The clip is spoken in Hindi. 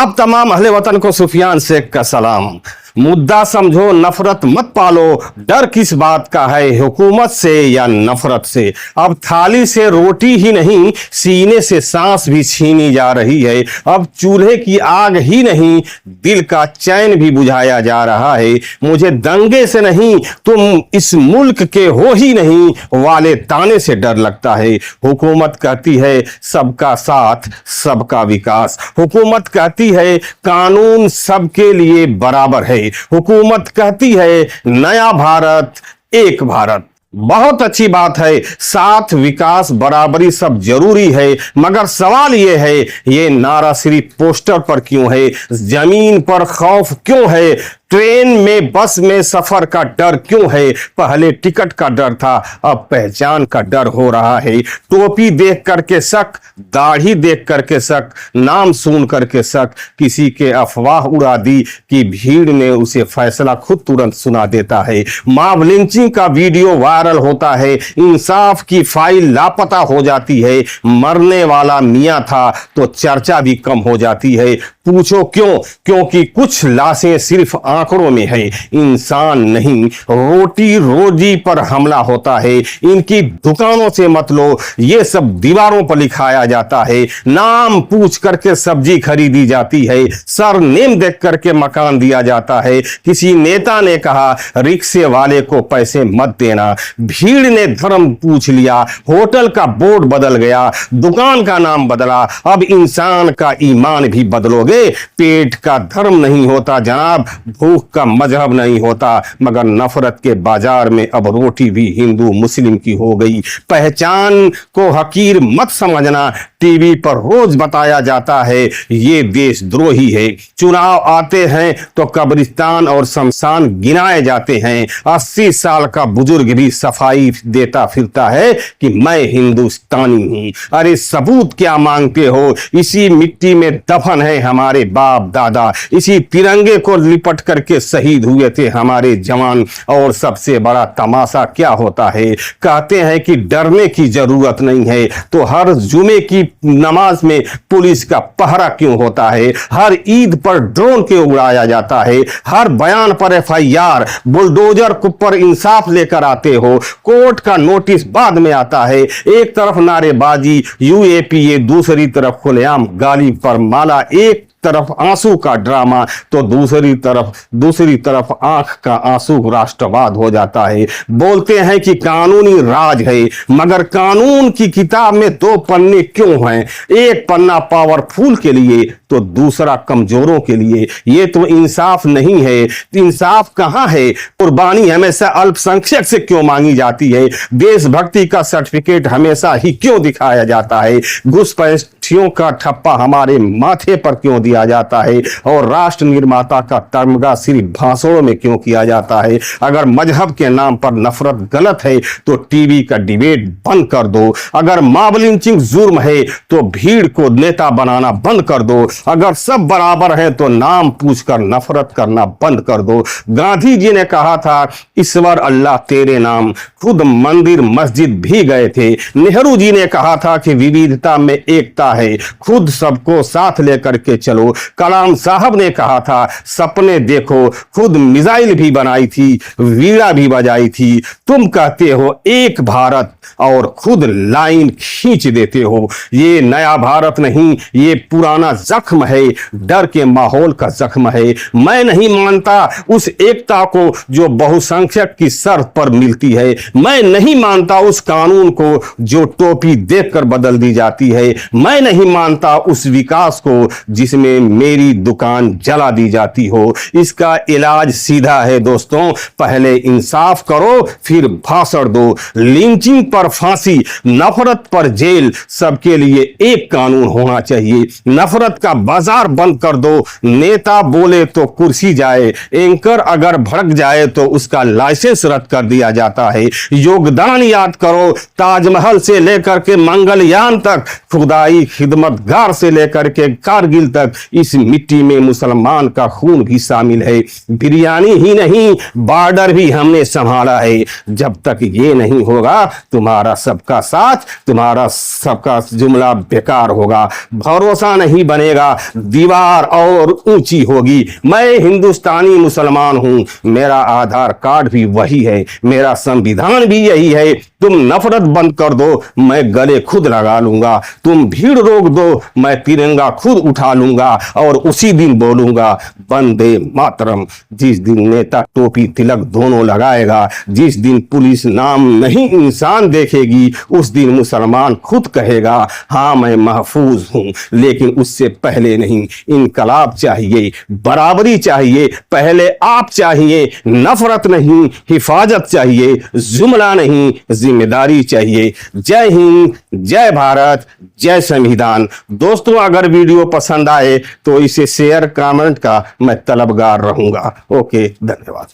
आप तमाम अहले वतन को सुफियान शेख का सलाम। मुद्दा समझो, नफरत मत पालो। डर किस बात का है, हुकूमत से या नफरत से? अब थाली से रोटी ही नहीं, सीने से सांस भी छीनी जा रही है। अब चूल्हे की आग ही नहीं, दिल का चैन भी बुझाया जा रहा है। मुझे दंगे से नहीं, तुम इस मुल्क के हो ही नहीं वाले ताने से डर लगता है। हुकूमत कहती है सबका साथ सबका विकास। हुकूमत कहती है कानून सबके लिए बराबर है। हुकूमत कहती है नया भारत एक भारत। बहुत अच्छी बात है, साथ विकास बराबरी सब जरूरी है, मगर सवाल यह है ये नारा सिर्फ पोस्टर पर क्यों है? जमीन पर खौफ क्यों है? ट्रेन में बस में सफर का डर क्यों है? पहले टिकट का डर था, अब पहचान का डर हो रहा है। टोपी देख करके शक, दाढ़ी देख करके शक, नाम सुन करके शक। किसी के अफवाह उड़ा दी कि भीड़ ने उसे फैसला खुद तुरंत सुना देता है। मॉब लिंचिंग का वीडियो वायरल होता है, इंसाफ की फाइल लापता हो जाती है। मरने वाला मियां था तो चर्चा भी कम हो जाती है। पूछो क्यों? क्योंकि कुछ लाशें सिर्फ आंकड़ों में है, इंसान नहीं। रोटी रोजी पर हमला होता है। इनकी दुकानों से मत लो, ये सब दीवारों पर लिखाया जाता है। नाम पूछ करके सब्जी खरीदी जाती है, सरनेम देख करके मकान दिया जाता है। किसी नेता ने कहा रिक्शे वाले को पैसे मत देना, भीड़ ने धर्म पूछ लिया, होटल का बोर्ड बदल गया, दुकान का नाम बदला। अब इंसान का ईमान भी बदलोगे? पेट का धर्म नहीं होता जनाब, भूख का मजहब नहीं होता, मगर नफरत के बाजार में अब रोटी भी हिंदू मुस्लिम की हो गई। पहचान को हकीर मत समझना, टीवी पर रोज बताया जाता है ये देशद्रोही है। चुनाव आते हैं तो कब्रिस्तान और शमशान गिनाए जाते हैं। 80 साल का बुजुर्ग भी सफाई देता फिरता है कि मैं हिंदुस्तानी हूं। अरे सबूत क्या मांगते हो? इसी मिट्टी में दफन है हमारे बाप दादा, इसी तिरंगे को लिपट करके शहीद हुए थे हमारे जवान। और सबसे बड़ा तमाशा क्या होता है? कहते हैं कि डरने की जरूरत नहीं है, तो हर जुमे की नमाज में पुलिस का पहरा क्यों होता है? हर ईद पर ड्रोन क्यों उड़ाया जाता है? हर बयान पर एफआईआर, बुलडोजर पर इंसाफ लेकर आते हो, कोर्ट का नोटिस बाद में आता है। एक तरफ नारेबाजी यूएपीए, दूसरी तरफ खुलेआम गाली पर माला, एक तरफ आंसू का ड्रामा तो दूसरी तरफ आंख का आंसू राष्ट्रवाद हो जाता है। बोलते हैं कि कानूनी राज है, मगर कानून की किताब में 2 पन्ने क्यों हैं? एक पन्ना पावरफुल के लिए तो दूसरा कमजोरों के लिए। ये तो इंसाफ नहीं है। इंसाफ कहां है? कुर्बानी हमेशा अल्पसंख्यक से क्यों मांगी जाती है? देशभक्ति का सर्टिफिकेट हमेशा ही क्यों दिखाया जाता है? घुसपैठियों का ठप्पा हमारे माथे पर क्यों दिया जाता है? और राष्ट्र निर्माता का तमगा सिर्फ भाषणों में क्यों किया जाता है? अगर मजहब के नाम पर नफरत गलत है तो टीवी का डिबेट बंद कर दो। अगर मॉब लिंचिंग जुर्म है तो भीड़ को नेता बनाना बंद कर दो। अगर सब बराबर हैं तो नाम पूछकर नफरत करना बंद कर दो। गांधी जी ने कहा था ईश्वर अल्लाह तेरे नाम, खुद मंदिर मस्जिद भी गए थे। नेहरू जी ने कहा था कि विविधता में एकता है, खुद सबको साथ लेकर के चलो। कलाम साहब ने कहा था सपने देखो, खुद मिसाइल भी बनाई थी, वीणा भी बजाई थी। तुम कहते हो एक भारत और खुद लाइन खींच देते हो। ये नया भारत नहीं, ये पुराना जख्म है, डर के माहौल का जख्म है। मैं नहीं मानता उस एकता को जो बहुसंख्यक की शर्त पर मिलती है। मैं नहीं मानता उस कानून को जो टोपी देखकर बदल दी जाती है। मैं नहीं मानता उस विकास को जिसमें मेरी दुकान जला दी जाती हो। इसका इलाज सीधा है दोस्तों, पहले इंसाफ करो फिर भाषण दो। लिंचिंग पर फांसी, नफरत पर जेल, सबके लिए एक कानून होना चाहिए। नफरत का बाजार बंद कर दो। नेता बोले तो कुर्सी जाए, एंकर अगर भड़क जाए तो उसका लाइसेंस रद्द कर दिया जाता है। योगदान याद करो, ताजमहल से लेकर के मंगलयान तक खुदाई खिदमतगार से लेकर के कारगिल तक इस मिट्टी में मुसलमान का खून भी शामिल है। बिरयानी ही नहीं, बॉर्डर भी हमने संभाला है। जब तक ये नहीं होगा, तुम्हारा सबका साथ, तुम्हारा सबका जुमला बेकार होगा, भरोसा नहीं बनेगा, दीवार और ऊंची होगी। मैं हिंदुस्तानी मुसलमान हूं, मेरा आधार कार्ड भी वही है, मेरा संविधान भी यही है। तुम नफरत बंद कर दो, मैं गले खुद लगा लूंगा। तुम भीड़ रोक दो, मैं तिरंगा खुद उठा लूंगा और उसी दिन बोलूंगा वंदे मातरम। जिस दिन नेता टोपी तिलक दोनों लगाएगा, जिस दिन पुलिस नाम नहीं इंसान देखेगी, उस दिन मुसलमान खुद कहेगा हाँ मैं महफूज हूं। लेकिन उससे पहले नहीं, इनकलाब चाहिए, बराबरी चाहिए, पहले आप चाहिए, नफरत नहीं, हिफाजत चाहिए, जुमला नहीं, जिम्मेदारी चाहिए। जय हिंद, जय भारत, जय संविधान। दोस्तों, अगर वीडियो पसंद आए तो इसे शेयर कमेंट का मैं तलबगार रहूंगा। ओके, धन्यवाद।